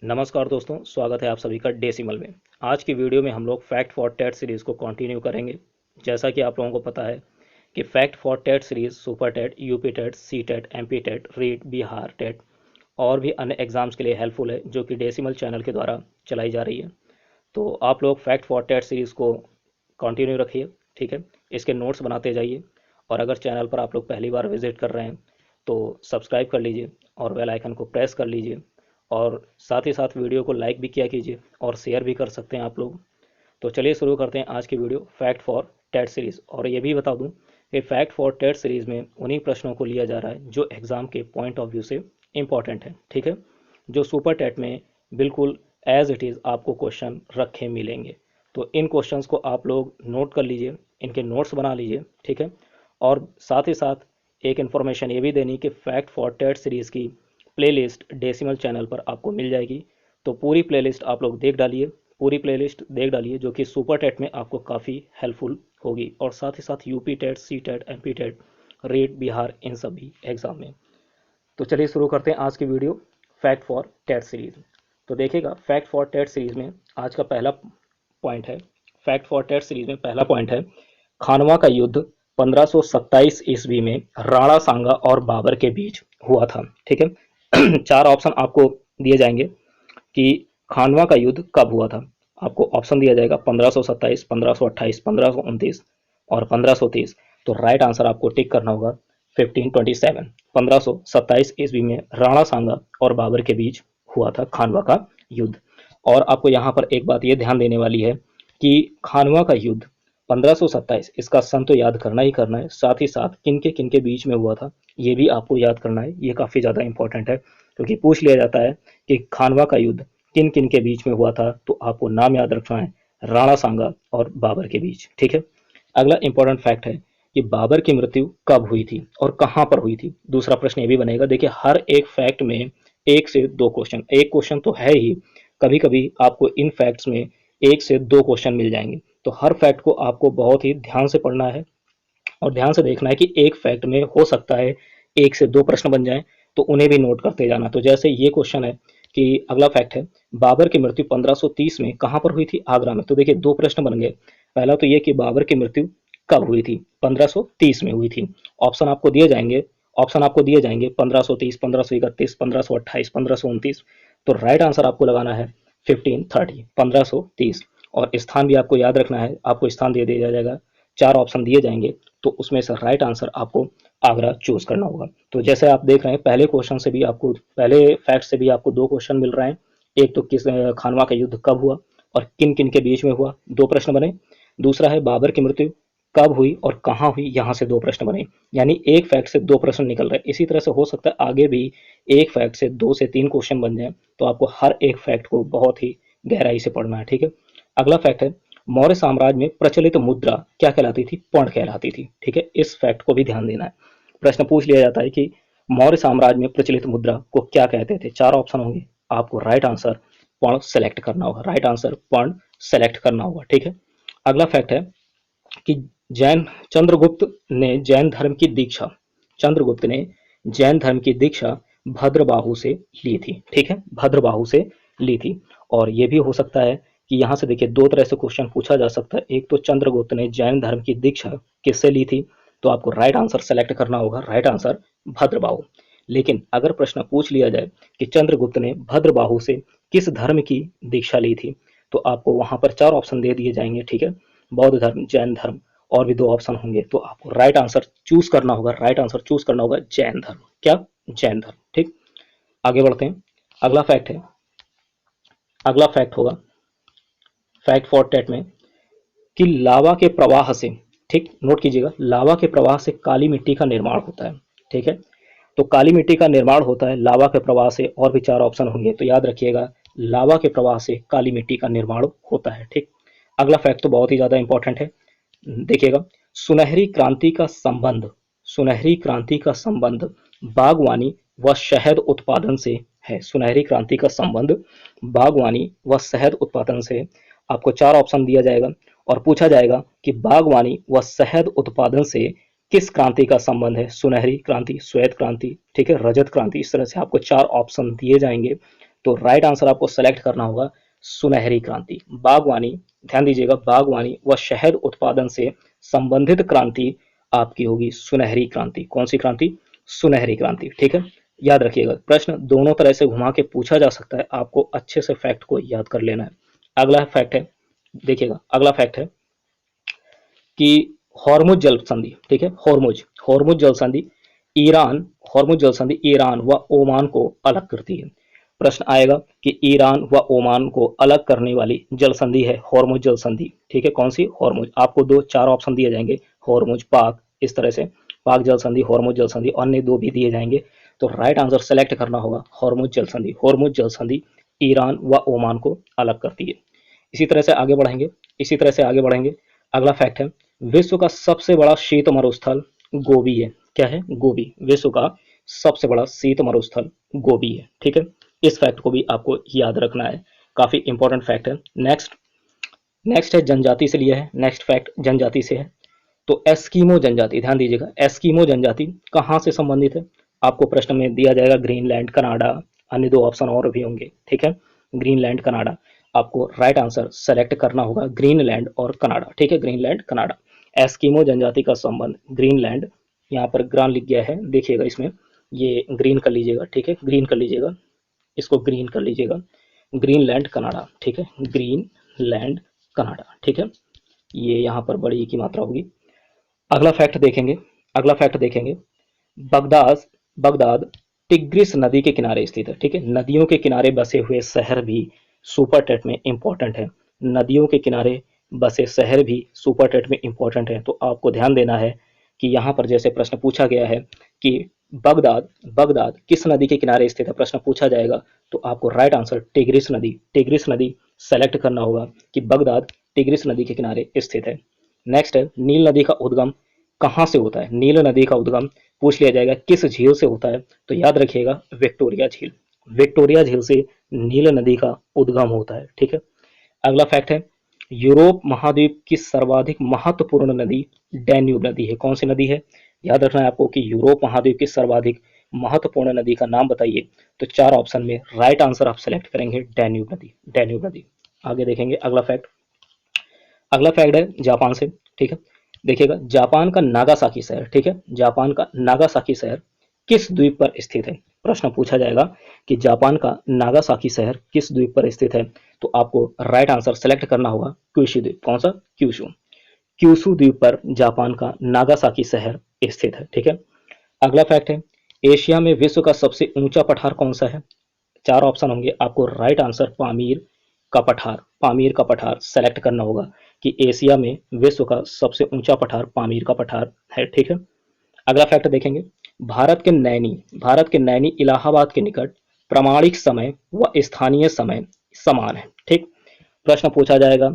नमस्कार दोस्तों, स्वागत है आप सभी का डेसिमल में। आज की वीडियो में हम लोग फैक्ट फॉर टेट सीरीज़ को कंटिन्यू करेंगे। जैसा कि आप लोगों को पता है कि fact for TET series super TET, UP TET, C TET, MP TET, REET, Bihar TET और भी अन्य एग्जाम्स के लिए हेल्पफुल है, जो कि डेसिमल चैनल के द्वारा चलाई जा रही है। तो आप लोग फैक्ट फॉर टेट सीरीज़ को कंटिन्यू रखिए, ठीक है। इसके नोट्स बनाते जाइए और अगर चैनल पर आप लोग पहली बार विजिट कर रहे हैं तो सब्सक्राइब कर लीजिए और बेल आइकन को प्रेस कर लीजिए और साथ ही साथ वीडियो को लाइक भी किया कीजिए और शेयर भी कर सकते हैं आप लोग। तो चलिए शुरू करते हैं आज की video fact for TET series. और ये भी बता दूं कि फैक्ट फॉर टेट सीरीज़ में उन्हीं प्रश्नों को लिया जा रहा है जो एग्ज़ाम के पॉइंट ऑफ व्यू से इम्पॉर्टेंट है, ठीक है। जो सुपर टेट में बिल्कुल एज इट इज़ आपको क्वेश्चन रखे मिलेंगे। तो इन क्वेश्चंस को आप लोग नोट कर लीजिए, इनके नोट्स बना लीजिए, ठीक है। और साथ ही साथ एक इन्फॉर्मेशन ये भी देनी कि फैक्ट फॉर टेट सीरीज़ की प्लेलिस्ट डेसिमल चैनल पर आपको मिल जाएगी। तो पूरी प्लेलिस्ट आप लोग देख डालिए, पूरी प्लेलिस्ट देख डालिए, जो कि सुपर टेट में आपको काफ़ी हेल्पफुल होगी और साथ ही साथ UP TET, C TET, MP TET, REET, Bihar, इन सभी एग्ज़ाम में। तो चलिए शुरू करते हैं आज की video fact for TET series. तो देखिएगा, फैक्ट फॉर टेट सीरीज़ में आज का पहला पॉइंट है। फैक्ट फॉर टेट सीरीज़ में पहला पॉइंट है, खानवा का युद्ध 1527 ईस्वी में राणा सांगा और बाबर के बीच हुआ था, ठीक है। चार ऑप्शन आपको दिए जाएंगे कि खानवा का युद्ध कब हुआ था। आपको ऑप्शन दिया जाएगा 1527, 1528, 1529 और 1530। तो राइट आंसर आपको टिक करना होगा 1527। 1527 ईस्वी में राणा सांगा और बाबर के बीच हुआ था खानवा का युद्ध। और आपको यहाँ पर एक बात ये ध्यान देने वाली है कि खानवा का युद्ध 1527, इसका सन तो याद करना ही करना है, साथ ही साथ किन के बीच में हुआ था ये भी आपको याद करना है। ये काफ़ी ज़्यादा इंपॉर्टेंट है क्योंकि पूछ लिया जाता है कि खानवा का युद्ध किन किन के बीच में हुआ था, तो आपको नाम याद रखना है, राणा सांगा और बाबर के बीच, ठीक है। अगला इंपॉर्टेंट फैक्ट है कि बाबर की मृत्यु कब हुई थी और कहाँ पर हुई थी। दूसरा प्रश्न ये भी बनेगा। देखिए, हर एक फैक्ट में एक से दो क्वेश्चन, एक क्वेश्चन तो है ही, कभी कभी आपको इन फैक्ट्स में एक से दो क्वेश्चन मिल जाएंगे। तो हर फैक्ट को आपको बहुत ही ध्यान से पढ़ना है और ध्यान से देखना है कि एक फैक्ट में हो सकता है एक से दो प्रश्न बन जाएं, तो उन्हें भी नोट करते जाना। तो जैसे ये क्वेश्चन है कि अगला फैक्ट है, बाबर की मृत्यु 1530 में कहाँ पर हुई थी? आगरा में। तो देखिए, दो प्रश्न बन गए। पहला तो ये कि बाबर की मृत्यु कब हुई थी? 1530 में हुई थी। ऑप्शन आपको दिए जाएंगे, 1530, 1531, 1528, 1529। तो राइट आंसर आपको लगाना है 1530, 1530। और स्थान भी आपको याद रखना है, आपको स्थान दे दिया जाएगा, चार ऑप्शन दिए जाएंगे, तो उसमें से राइट आंसर आपको आगरा चूज करना होगा। तो जैसे आप देख रहे हैं, पहले क्वेश्चन से भी आपको, पहले फैक्ट से भी आपको दो क्वेश्चन मिल रहे हैं। एक तो किस खानवा का युद्ध कब हुआ और किन किन के बीच में हुआ, दो प्रश्न बने। दूसरा है बाबर की मृत्यु कब हुई और कहाँ हुई, यहाँ से दो प्रश्न बने। यानी एक फैक्ट से दो प्रश्न निकल रहे हैं। इसी तरह से हो सकता है आगे भी एक फैक्ट से दो से तीन क्वेश्चन बन जाए। तो आपको हर एक फैक्ट को बहुत ही गहराई से पढ़ना है, ठीक है। अगला फैक्ट है, मौर्य साम्राज्य में प्रचलित मुद्रा क्या कहलाती थी? पर्ण कहलाती थी, ठीक है। इस फैक्ट को भी ध्यान देना है। प्रश्न पूछ लिया जाता है कि मौर्य साम्राज्य में प्रचलित मुद्रा को क्या कहते थे? चार ऑप्शन होंगे, आपको राइट आंसर पर्ण सेलेक्ट करना होगा, राइट आंसर पर्ण सेलेक्ट करना होगा, ठीक है। अगला फैक्ट है कि जैन चंद्रगुप्त ने जैन धर्म की दीक्षा, चंद्रगुप्त ने जैन धर्म की दीक्षा भद्रबाहु से ली थी, ठीक है, भद्रबाहु से ली थी। और ये भी हो सकता है कि यहाँ से देखिए, दो तरह से क्वेश्चन पूछा जा सकता है। एक तो चंद्रगुप्त ने जैन धर्म की दीक्षा किससे ली थी, तो आपको राइट आंसर सेलेक्ट करना होगा, राइट आंसर भद्रबाहु। लेकिन अगर प्रश्न पूछ लिया जाए कि चंद्रगुप्त ने भद्रबाहु से किस धर्म की दीक्षा ली थी, तो आपको वहां पर चार ऑप्शन दे दिए जाएंगे, ठीक है। बौद्ध धर्म, जैन धर्म और भी दो ऑप्शन होंगे। तो आपको राइट आंसर चूज करना होगा, राइट आंसर चूज करना होगा जैन धर्म। क्या? जैन धर्म, ठीक। आगे बढ़ते हैं। अगला फैक्ट है, अगला फैक्ट होगा फैक्ट फॉर टेट में कि लावा के प्रवाह से, ठीक, नोट कीजिएगा, लावा के प्रवाह से काली मिट्टी का निर्माण होता है, ठीक है। तो काली मिट्टी का निर्माण होता है लावा के प्रवाह से, और भी चार ऑप्शन होंगे, तो याद रखिएगा, लावा के प्रवाह से काली मिट्टी का निर्माण होता है, ठीक। अगला फैक्ट तो बहुत ही ज्यादा इंपॉर्टेंट है, देखिएगा, सुनहरी क्रांति का संबंध, सुनहरी क्रांति का संबंध बागवानी व शहद उत्पादन से है। सुनहरी क्रांति का संबंध बागवानी व शहद उत्पादन से। आपको चार ऑप्शन दिया जाएगा और पूछा जाएगा कि बागवानी व शहद उत्पादन से किस क्रांति का संबंध है? सुनहरी क्रांति, श्वेत क्रांति, ठीक है, रजत क्रांति। इस तरह से आपको चार ऑप्शन दिए जाएंगे। तो राइट आंसर आपको सेलेक्ट करना होगा सुनहरी क्रांति। बागवानी, ध्यान दीजिएगा, बागवानी व शहद उत्पादन से संबंधित क्रांति आपकी होगी सुनहरी क्रांति। कौन सी क्रांति? सुनहरी क्रांति। ठीक है, याद रखिएगा, प्रश्न दोनों तरह से घुमा के पूछा जा सकता है, आपको अच्छे से फैक्ट को याद कर लेना है। अगला फैक्ट है, देखिएगा, अगला फैक्ट है कि हॉर्मुज जल संधि, ठीक है, हॉर्मुज जल संधि ईरान, हॉर्मुज जल संधि ईरान व ओमान को अलग करती है। प्रश्न आएगा कि ईरान व ओमान को अलग करने वाली जल संधि है हॉर्मुज जल संधि। ठीक है, कौन सी? हॉर्मुज। आपको दो चार ऑप्शन दिए जाएंगे, हॉर्मुज, पाक, इस तरह से पाक जल संधि, हॉर्मुज जल संधि, अन्य दो भी दिए जाएंगे। तो राइट आंसर सेलेक्ट करना होगा हॉर्मुज जल संधि। हॉर्मुज जल संधि ईरान व ओमान को अलग करती है। इसी तरह से आगे बढ़ेंगे, इसी तरह से आगे बढ़ेंगे। अगला फैक्ट है, विश्व का सबसे बड़ा शीत मरुस्थल गोबी है। क्या है? गोबी। विश्व का सबसे बड़ा शीत मरुस्थल गोबी है। ठीक है, इस फैक्ट को भी आपको याद रखना है, काफी इंपॉर्टेंट फैक्ट है। नेक्स्ट, नेक्स्ट है जनजाति से लिया है, नेक्स्ट फैक्ट जनजाति से है। तो एस्कीमो जनजाति, ध्यान दीजिएगा, एस्कीमो जनजाति कहाँ से संबंधित है? आपको प्रश्न में दिया जाएगा ग्रीनलैंड, कनाडा, अन्य दो ऑप्शन और भी होंगे। ठीक है, ग्रीनलैंड, कनाडा, आपको राइट आंसर सेलेक्ट करना होगा ग्रीनलैंड और कनाडा। ठीक है, ग्रीनलैंड, कनाडा। एस्कीमो जनजाति का संबंध ग्रीनलैंड, यहाँ पर ग्रान लिख गया है, देखिएगा इसमें, ये ग्रीन कर लीजिएगा। ठीक है, ग्रीन कर लीजिएगा, इसको ग्रीन कर लीजिएगा, ग्रीनलैंड, कनाडा। ठीक है, ग्रीनलैंड, कनाडा। ठीक है, ये यहाँ पर बड़ी की मात्रा होगी। अगला फैक्ट देखेंगे, अगला फैक्ट देखेंगे, बगदाद, बगदाद टिग्रिस नदी के किनारे स्थित है। ठीक है, नदियों के किनारे बसे हुए शहर भी सुपर टेट में इंपॉर्टेंट है। नदियों के किनारे बसे शहर भी सुपर टेट में इंपॉर्टेंट है। तो आपको ध्यान देना है कि यहाँ पर जैसे प्रश्न पूछा गया है कि बगदाद, बगदाद किस नदी के किनारे स्थित है, प्रश्न पूछा जाएगा, तो आपको राइट आंसर टिग्रिस नदी, टिग्रिस नदी सेलेक्ट करना होगा कि बगदाद टिग्रिस नदी के किनारे स्थित है। नेक्स्ट है, नील नदी का उद्गम कहाँ से होता है? नील नदी का उद्गम पूछ लिया जाएगा किस झील से होता है, तो याद रखिएगा विक्टोरिया झील, विक्टोरिया झील से नील नदी का उद्गम होता है। ठीक है, अगला फैक्ट है, यूरोप महाद्वीप की सर्वाधिक महत्वपूर्ण नदी डैन्यूब नदी है। कौन सी नदी है? याद रखना है आपको कि यूरोप महाद्वीप की सर्वाधिक महत्वपूर्ण नदी का नाम बताइए। तो चार ऑप्शन में राइट आंसर आप सेलेक्ट करेंगे डैन्यूब नदी, डैन्यूब नदी। आगे देखेंगे अगला फैक्ट, अगला फैक्ट है जापान से। ठीक है, देखिएगा, जापान का नागासाकी शहर, ठीक है, जापान का नागासाकी शहर किस द्वीप पर स्थित है? प्रश्न पूछा जाएगा कि जापान का नागासाकी शहर किस द्वीप पर स्थित है, तो आपको राइट आंसर सेलेक्ट करना होगा क्यूशू द्वीप। कौन सा? क्यूशू, क्यूशू द्वीप पर जापान का नागासाकी शहर स्थित है। ठीक है, अगला फैक्ट है, एशिया में विश्व का सबसे ऊंचा पठार कौन सा है? चार ऑप्शन होंगे, आपको राइट आंसर पामीर का पठार, पामीर का पठार सेलेक्ट करना होगा कि एशिया में विश्व का सबसे ऊंचा पठार पामीर का पठार है। ठीक है, अगला फैक्ट देखेंगे, भारत के नैनी, भारत के नैनी इलाहाबाद के निकट प्रामाणिक समय व स्थानीय समय समान है। ठीक, प्रश्न पूछा जाएगा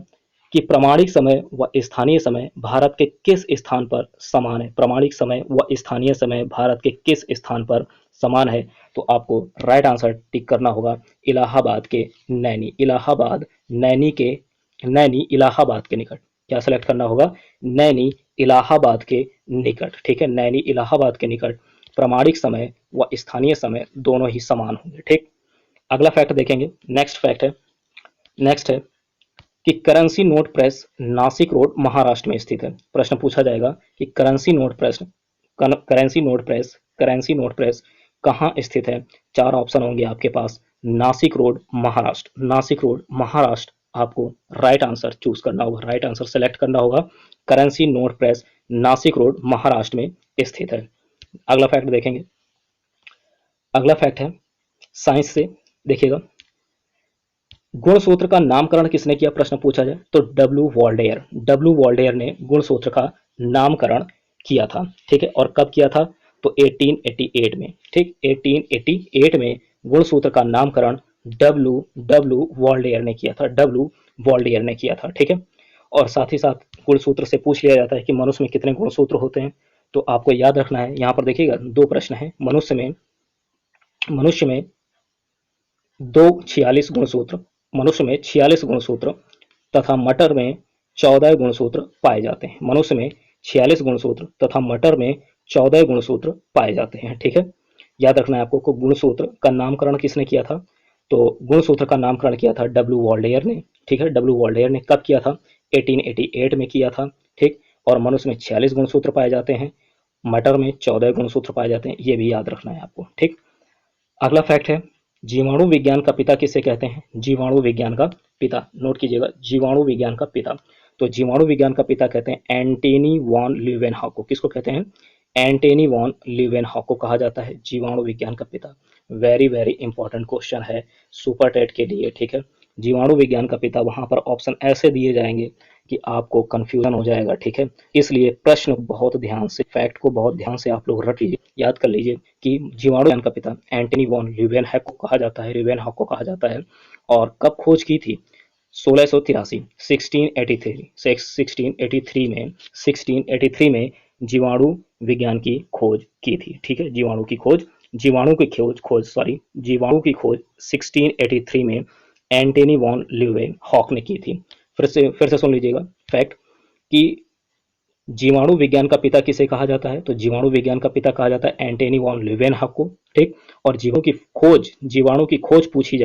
कि प्रामाणिक समय व स्थानीय समय भारत के किस स्थान पर समान है? प्रामाणिक समय व स्थानीय समय भारत के किस स्थान पर समान है? तो आपको राइट आंसर टिक करना होगा इलाहाबाद के नैनी, इलाहाबाद, नैनी के, नैनी इलाहाबाद के निकट। क्या सेलेक्ट करना होगा? नैनी इलाहाबाद के निकट। ठीक है, नैनी इलाहाबाद के निकट प्रामाणिक समय व स्थानीय समय दोनों ही समान होंगे। ठीक, अगला फैक्ट देखेंगे, नेक्स्ट फैक्ट है, नेक्स्ट है कि currency note press Nashik road Maharashtra में स्थित है। प्रश्न पूछा जाएगा कि currency note press, currency note press, currency note press कहाँ स्थित है? चार ऑप्शन होंगे आपके पास, नासिक रोड महाराष्ट्र, नासिक रोड महाराष्ट्र, आपको राइट आंसर चूज करना होगा, राइट आंसर सेलेक्ट करना होगा currency note press Nashik road Maharashtra में स्थित है। अगला फैक्ट देखेंगे, अगला फैक्ट है साइंस से, देखिएगा, गुणसूत्र का नामकरण किसने किया? प्रश्न पूछा जाए तो डब्ल्यू वॉल्डेयर, डब्ल्यू वॉल्डेयर ने गुणसूत्र का नामकरण किया था। ठीक है, और कब किया था? तो 1888 में। ठीक, 1888 में गुणसूत्र का नामकरण डब्ल्यू डब्ल्यू वॉल्डेयर ने किया था, डब्ल्यू वॉल्डेयर ने किया था। ठीक है, और साथ ही साथ गुणसूत्र से पूछ लिया जाता है कि मनुष्य में कितने गुणसूत्र होते हैं, तो आपको याद रखना है, यहाँ पर देखिएगा दो प्रश्न है, मनुष्य में दो 46 गुणसूत्र, मनुष्य में 46 गुणसूत्र तथा मटर में 14 गुणसूत्र पाए जाते हैं। मनुष्य में 46 गुणसूत्र तथा मटर में 14 गुणसूत्र पाए जाते हैं। ठीक है, याद रखना है आपको को गुणसूत्र का नामकरण किसने किया था? तो गुणसूत्र का नामकरण किया था डब्ल्यू वॉल्डेयर ने, ठीक है। डब्ल्यू वॉल्डेयर ने कब किया था? 1888 में किया था, ठीक। और मनुष्य में 46 गुणसूत्र पाए जाते हैं, मटर में 14 गुणसूत्र पाए जाते हैं, ये भी याद रखना है आपको, ठीक। अगला फैक्ट है, जीवाणु विज्ञान का पिता किसे कहते हैं? जीवाणु विज्ञान का पिता, नोट कीजिएगा, जीवाणु विज्ञान का पिता। तो जीवाणु विज्ञान का पिता कहते हैं एंटनी वॉन ल्यूवेनहॉक को। किसको कहते हैं? एंटनी वॉन ल्यूवेनहॉक को कहा जाता है जीवाणु विज्ञान का पिता। वेरी वेरी इंपॉर्टेंट क्वेश्चन है सुपर टेट के लिए, ठीक है। जीवाणु विज्ञान का पिता, वहां पर ऑप्शन ऐसे दिए जाएंगे कि आपको कंफ्यूजन हो जाएगा, ठीक है। इसलिए प्रश्न बहुत ध्यान से, फैक्ट को बहुत ध्यान से आप लोग रख लीजिए, याद कर लीजिए कि जीवाणु विज्ञान का पिता एंटनी वॉन ल्यूवेनहॉक को कहा जाता है, ल्यूवेनहॉक को कहा जाता है। और कब खोज की थी? 1683, 1683 में जीवाणु विज्ञान की खोज की थी, ठीक है। जीवाणु की खोज 1683 में एंटनी वॉन ल्यूवेनहॉक ने की थी। फिर से सुन लीजिएगा फैक्ट कि जीवाणु विज्ञान का पिता किसे कहा जाता है? तो जीवाणु विज्ञान का पिता कहा जाता है एंटनी वॉन ल्यूवेनहॉक को, ठीक। और जीवाणु की खोज पूछी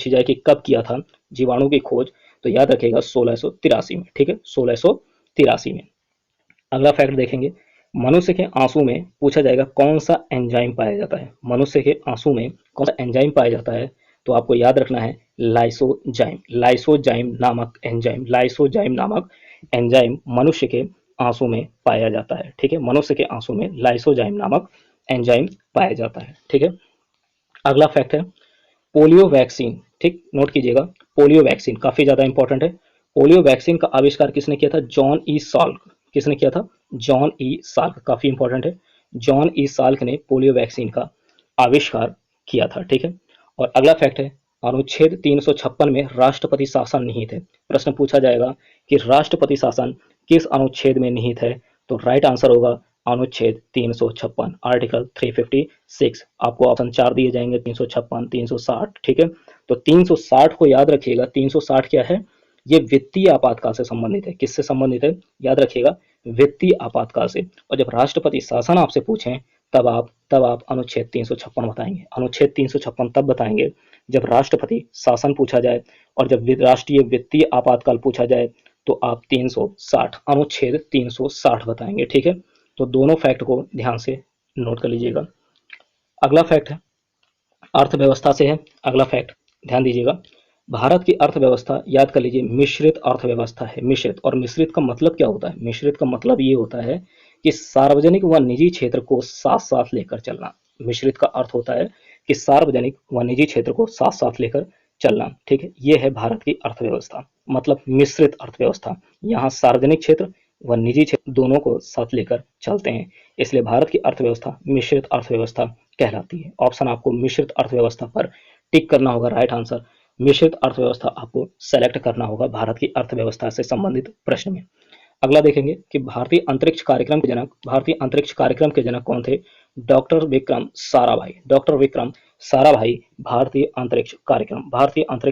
जाए कि कब किया था जीवाणु की खोज, तो याद रखेगा 1683 में, ठीक है, 1683 में। अगला फैक्ट देखेंगे, मनुष्य के आंसू में पूछा जाएगा कौन सा एंजाइम पाया जाता है? मनुष्य के आंसू में कौन सा एंजाइम पाया जाता है? तो आपको याद रखना है लाइसोजाइम नामक एंजाइम मनुष्य के आंसू में पाया जाता है, ठीक है। मनुष्य के आंसू में लाइसोजाइम नामक एंजाइम पाया जाता है, ठीक है। अगला फैक्ट है पोलियो वैक्सीन, ठीक, नोट कीजिएगा, पोलियो वैक्सीन काफी ज्यादा इंपॉर्टेंट है। पोलियो वैक्सीन का आविष्कार किसने किया था? John E Salk. किसने किया था? जॉन ई साल्क, काफी इंपॉर्टेंट है। जॉन ई साल्क ने पोलियो वैक्सीन का आविष्कार किया था, ठीक है। और अगला फैक्ट है अनुच्छेद 356 में राष्ट्रपति शासन निहित है। प्रश्न पूछा जाएगा कि राष्ट्रपति शासन किस अनुच्छेद में निहित है? तो राइट आंसर होगा अनुच्छेद 356, आर्टिकल 356। आपको ऑप्शन 4 दिए जाएंगे, 356, 360, ठीक है। तो 360 को याद रखिएगा, 360 क्या है? ये वित्तीय आपातकाल से संबंधित है। किससे संबंधित है? याद रखिएगा, वित्तीय आपातकाल से। और जब राष्ट्रपति शासन आपसे पूछें तब आप अनुच्छेद 356 बताएंगे। अनुच्छेद 356 तब बताएंगे जब राष्ट्रपति शासन पूछा जाए, और जब राष्ट्रीय वित्तीय आपातकाल पूछा जाए तो आप 360, अनुच्छेद 360 बताएंगे, ठीक है। तो दोनों फैक्ट को ध्यान से नोट कर लीजिएगा। अगला फैक्ट है अर्थव्यवस्था से है। अगला फैक्ट ध्यान दीजिएगा, भारत की अर्थव्यवस्था याद कर लीजिए मिश्रित अर्थव्यवस्था है। मिश्रित, और मिश्रित का मतलब क्या होता है? मिश्रित का मतलब ये होता है कि सार्वजनिक व निजी क्षेत्र को साथ साथ लेकर चलना। मिश्रित का अर्थ होता है कि सार्वजनिक व निजी क्षेत्र को साथ साथ लेकर चलना, ठीक है। ये है भारत की अर्थव्यवस्था, मतलब मिश्रित अर्थव्यवस्था। यहाँ सार्वजनिक क्षेत्र व निजी क्षेत्र दोनों को साथ लेकर चलते हैं, इसलिए भारत की अर्थव्यवस्था मिश्रित अर्थव्यवस्था कहलाती है। ऑप्शन आपको मिश्रित अर्थव्यवस्था पर टिक करना होगा, राइट आंसर मिश्रित अर्थव्यवस्था आपको सेलेक्ट करना होगा भारत की अर्थव्यवस्था से संबंधित प्रश्न में। अगला देखेंगे कि भारतीय अंतरिक्ष कार्यक्रम के जनक कौन थे? डॉक्टर विक्रम साराभाई। डॉक्टर विक्रम साराभाई भारतीय अंतरिक्ष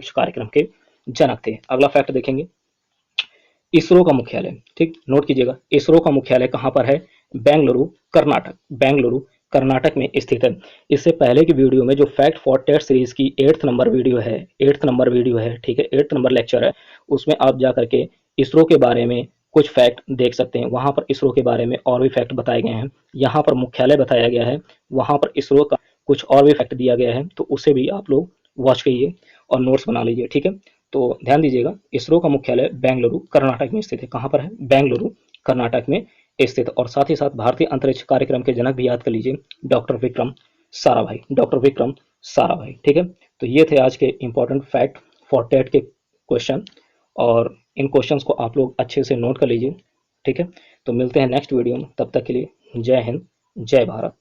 कार्यक्रम के जनक थे। अगला फैक्ट देखेंगे इसरो का मुख्यालय, ठीक, नोट कीजिएगा, इसरो का मुख्यालय कहाँ पर है? बेंगलुरु, कर्नाटक। बेंगलुरु कर्नाटक में स्थित है। इससे पहले की वीडियो में जो फैक्ट फॉर टेट सीरीज की 8th नंबर वीडियो है, ठीक है, 8th नंबर लेक्चर है, उसमें आप जा करके इसरो के बारे में कुछ फैक्ट देख सकते हैं। वहां पर इसरो के बारे में और भी फैक्ट बताए गए हैं, यहाँ पर मुख्यालय बताया गया है, वहां पर इसरो का कुछ और भी फैक्ट दिया गया है, तो उसे भी आप लोग वॉच कीजिए और नोट्स बना लीजिए, ठीक है। तो ध्यान दीजिएगा, इसरो का मुख्यालय बेंगलुरु कर्नाटक में स्थित है। कहाँ पर है? बेंगलुरु कर्नाटक में स्थित। और साथ ही साथ भारतीय अंतरिक्ष कार्यक्रम के जनक भी याद कर लीजिए, डॉक्टर विक्रम साराभाई, डॉक्टर विक्रम साराभाई, ठीक है। तो ये थे आज के इंपॉर्टेंट फैक्ट फॉर टेट के क्वेश्चन, और इन क्वेश्चंस को आप लोग अच्छे से नोट कर लीजिए, ठीक है। तो मिलते हैं नेक्स्ट वीडियो में, तब तक के लिए जय हिंद, जय भारत।